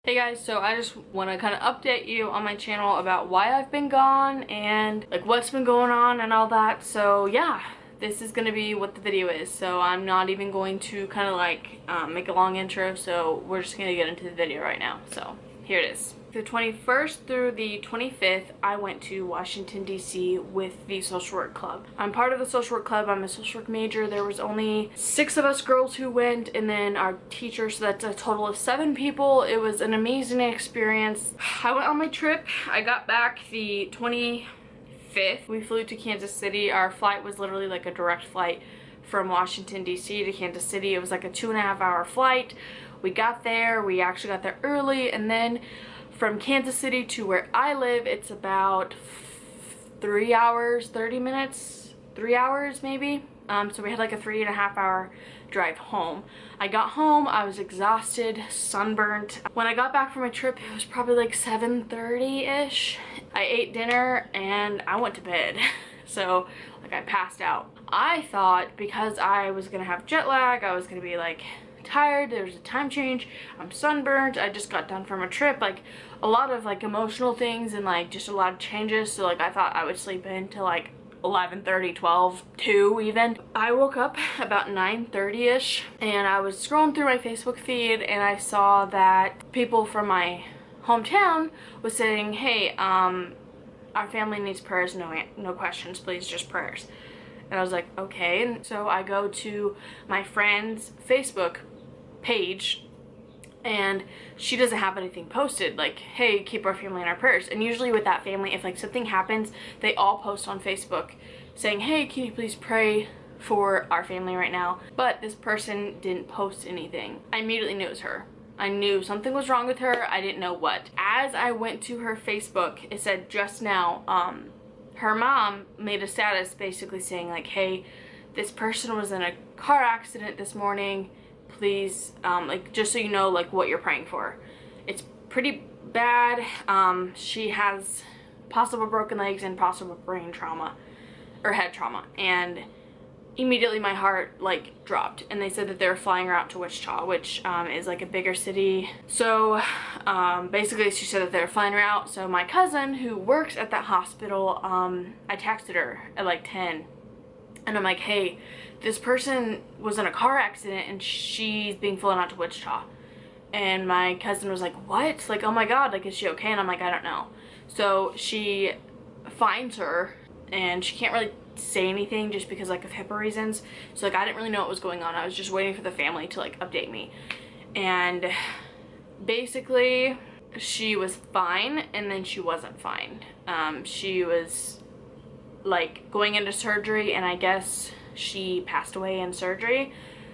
Hey guys, so I just want to kind of update you on my channel about why I've been gone and like what's been going on and all that. So yeah, this is going to be what the video is. So I'm not even going to kind of like make a long intro, so we're just going to get into the video right now. So here it is. The 21st through the 25th, I went to Washington, D.C. with the social work club. I'm part of the social work club. I'm a social work major. There was only 6 of us girls who went, and then our teacher, so that's a total of 7 people. It was an amazing experience. I went on my trip. I got back the 25th. We flew to Kansas City. Our flight was literally like a direct flight from Washington, D.C. to Kansas City. It was like a 2.5-hour flight. We got there. We actually got there early, and then from Kansas City to where I live, it's about 3 hours, 30 minutes, 3 hours maybe. So we had like a 3.5-hour drive home. I got home, I was exhausted, sunburnt. When I got back from my trip, it was probably like 7:30-ish. I ate dinner and I went to bed. So like I passed out. I thought because I was gonna have jet lag, I was gonna be like tired, there's a time change, I'm sunburned, I just got done from a trip, like a lot of like emotional things and like just a lot of changes. So like I thought I would sleep in till like 11:30, 12, 2 even. I woke up about 9:30-ish and I was scrolling through my Facebook feed and I saw that people from my hometown was saying, hey, our family needs prayers, no questions, please, just prayers. And I was like, okay. And so I go to my friend's Facebook page and she doesn't have anything posted like, hey, keep our family in our prayers. And usually with that family, if like something happens, they all post on Facebook saying, hey, can you please pray for our family right now? But this person didn't post anything. I immediately knew it was her. I knew something was wrong with her. I didn't know what. As I went to her Facebook, it said just now, her mom made a status basically saying like, hey, this person was in a car accident this morning, please, like just so you know like what you're praying for. It's pretty bad. She has possible broken legs and possible brain trauma or head trauma, and immediately my heart like dropped. And they said that they're flying her out to Wichita, which is like a bigger city. So basically she said that they're flying her out. So my cousin who works at that hospital, I texted her at like 10 and I'm like, hey, this person was in a car accident and she's being flown out to Wichita. And my cousin was like, what? Like, oh my god, like, is she okay? And I'm like, I don't know. So she finds her and she can't really say anything just because like of HIPAA reasons. So like I didn't really know what was going on. I was just waiting for the family to like update me. And basically she was fine and then she wasn't fine. She was like going into surgery and I guess she passed away in surgery.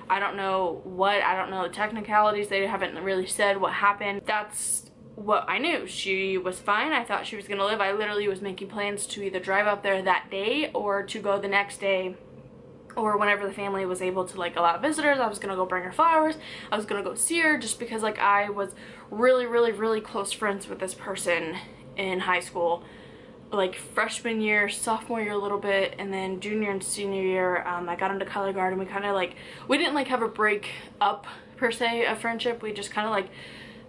I don't know what, I don't know the technicalities. They haven't really said what happened. That's what I knew. She was fine. I thought she was gonna live. I literally was making plans to either drive up there that day or to go the next day, or whenever the family was able to like allow visitors. I was gonna go bring her flowers. I was gonna go see her just because like I was really close friends with this person in high school, like freshman year, sophomore year a little bit, and then junior and senior year. I got into color guard and we kind of like, we didn't like have a break up per se of friendship. We just kind of like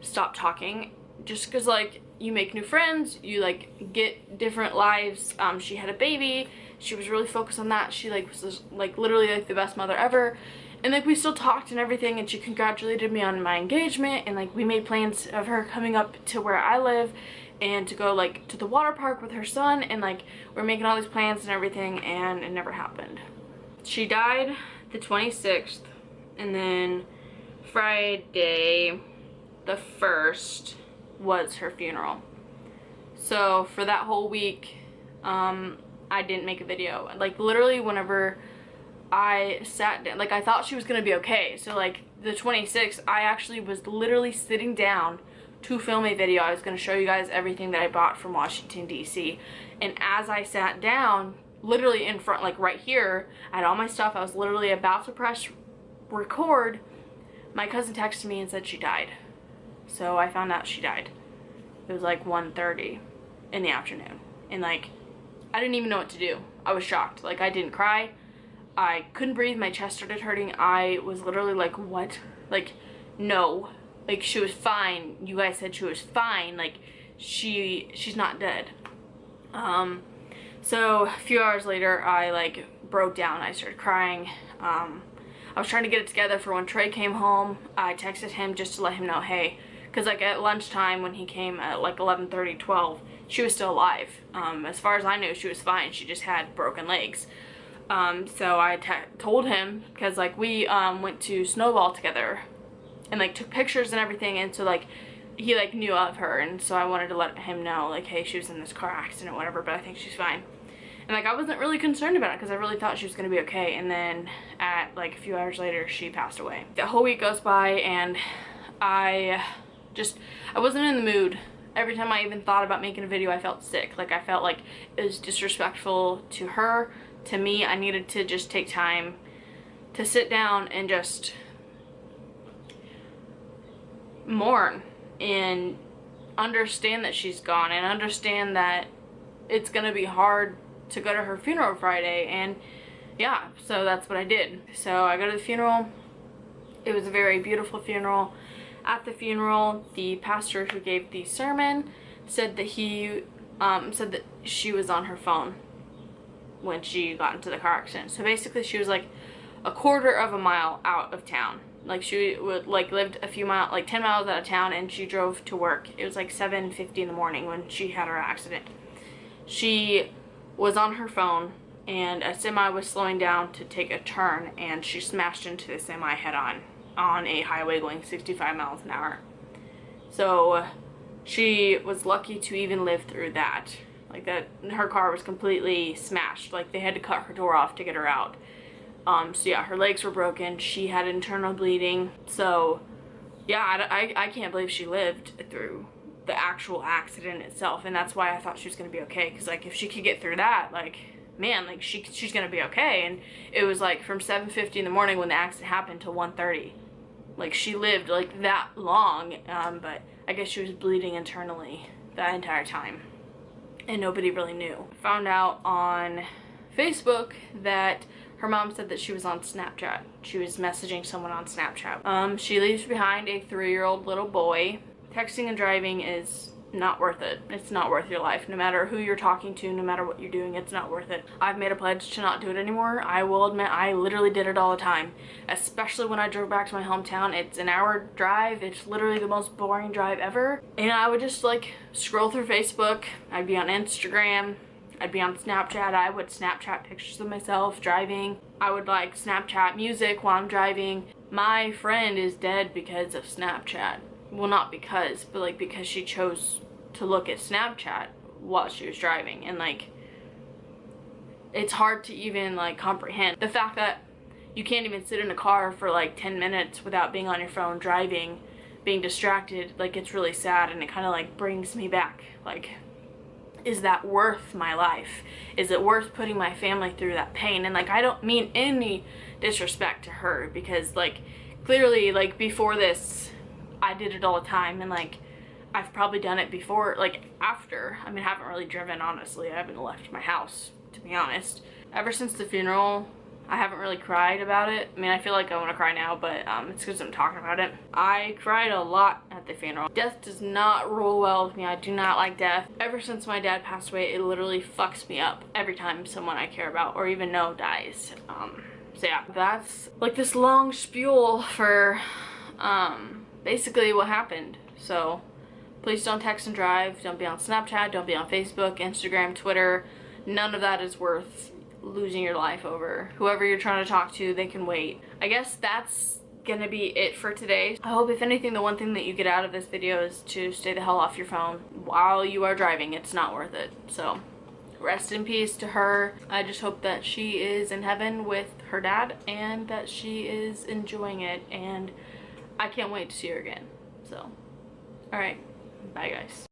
stopped talking just because like you make new friends, you like get different lives. She had a baby, she was really focused on that. She like was like literally like the best mother ever, and like we still talked and everything, and she congratulated me on my engagement, and like we made plans of her coming up to where I live and to go like to the water park with her son, and like we're making all these plans and everything, and it never happened. She died the 26th, and then Friday the 1st was her funeral. So for that whole week I didn't make a video. Like literally whenever I sat down, like I thought she was gonna be okay. So like the 26th, I actually was literally sitting down to film a video. I was going to show you guys everything that I bought from Washington, D.C. And as I sat down, literally in front, like right here, I had all my stuff. I was literally about to press record. My cousin texted me and said she died. So I found out she died. It was like 1:30 in the afternoon. And like, I didn't even know what to do. I was shocked. Like I didn't cry. I couldn't breathe. My chest started hurting. I was literally like, what? Like, no. like, she was fine. You guys said she was fine. Like, she's not dead. So a few hours later, I like broke down. I started crying. I was trying to get it together for when Trey came home. I texted him just to let him know, hey, because like at lunchtime when he came at like 11:30, 12, she was still alive. As far as I knew, she was fine. She just had broken legs. So I told him, because like we went to Snowball together and like took pictures and everything, and so like he like knew of her, and so I wanted to let him know like, hey, she was in this car accident or whatever, but I think she's fine. And like I wasn't really concerned about it because I really thought she was gonna be okay. And then at like a few hours later, she passed away. The whole week goes by and I wasn't in the mood. Every time I even thought about making a video, I felt sick. Like I felt like it was disrespectful to her, to me. I needed to just take time to sit down and just mourn and understand that she's gone, and understand that it's gonna be hard to go to her funeral Friday. And yeah, so that's what I did. So I go to the funeral. It was a very beautiful funeral. At the funeral, the pastor who gave the sermon said that he said that she was on her phone when she got into the car accident. So basically she was like a quarter of a mile out of town. Like she would like lived a few miles, like 10 miles out of town, and she drove to work. It was like 7:50 in the morning when she had her accident. She was on her phone and a semi was slowing down to take a turn, and she smashed into the semi head on a highway going 65 miles an hour. So she was lucky to even live through that. Like that, her car was completely smashed. Like they had to cut her door off to get her out. So yeah, her legs were broken. She had internal bleeding. So yeah, I can't believe she lived through the actual accident itself. And that's why I thought she was gonna be okay. Cause like if she could get through that, like man, like she's gonna be okay. And it was like from 7:50 in the morning when the accident happened to 1:30. Like she lived like that long, but I guess she was bleeding internally that entire time, and nobody really knew. Found out on Facebook that her mom said that she was on Snapchat. She was messaging someone on Snapchat. She leaves behind a 3-year-old little boy. Texting and driving is not worth it. It's not worth your life. No matter who you're talking to, no matter what you're doing, it's not worth it. I've made a pledge to not do it anymore. I will admit I literally did it all the time, especially when I drove back to my hometown. It's an hour drive. It's literally the most boring drive ever. And I would just like scroll through Facebook. I'd be on Instagram. I'd be on Snapchat. I would Snapchat pictures of myself driving. I would like Snapchat music while I'm driving. My friend is dead because of Snapchat. Well, not because, but like because she chose to look at Snapchat while she was driving. And like it's hard to even like comprehend the fact that you can't even sit in a car for like 10 minutes without being on your phone driving, being distracted. Like it's really sad, and it kind of like brings me back. Like, is that worth my life? Is it worth putting my family through that pain? And like I don't mean any disrespect to her, because like clearly like before this I did it all the time, and like I've probably done it before, like after. I mean, I haven't really driven, honestly. I haven't left my house, to be honest. Ever since the funeral, I haven't really cried about it. I mean, I feel like I want to cry now, but it's because I'm talking about it. I cried a lot at the funeral. Death does not roll well with me. I do not like death. Ever since my dad passed away, it literally fucks me up every time someone I care about or even know dies. So yeah, that's like this long spiel for basically what happened. So please don't text and drive. Don't be on Snapchat. Don't be on Facebook, Instagram, Twitter. None of that is worth losing your life over. Whoever you're trying to talk to, they can wait. I guess that's gonna be it for today. I hope if anything, the one thing that you get out of this video is to stay the hell off your phone while you are driving. It's not worth it. So rest in peace to her. I just hope that she is in heaven with her dad and that she is enjoying it, and I can't wait to see her again. So, alright. Bye guys.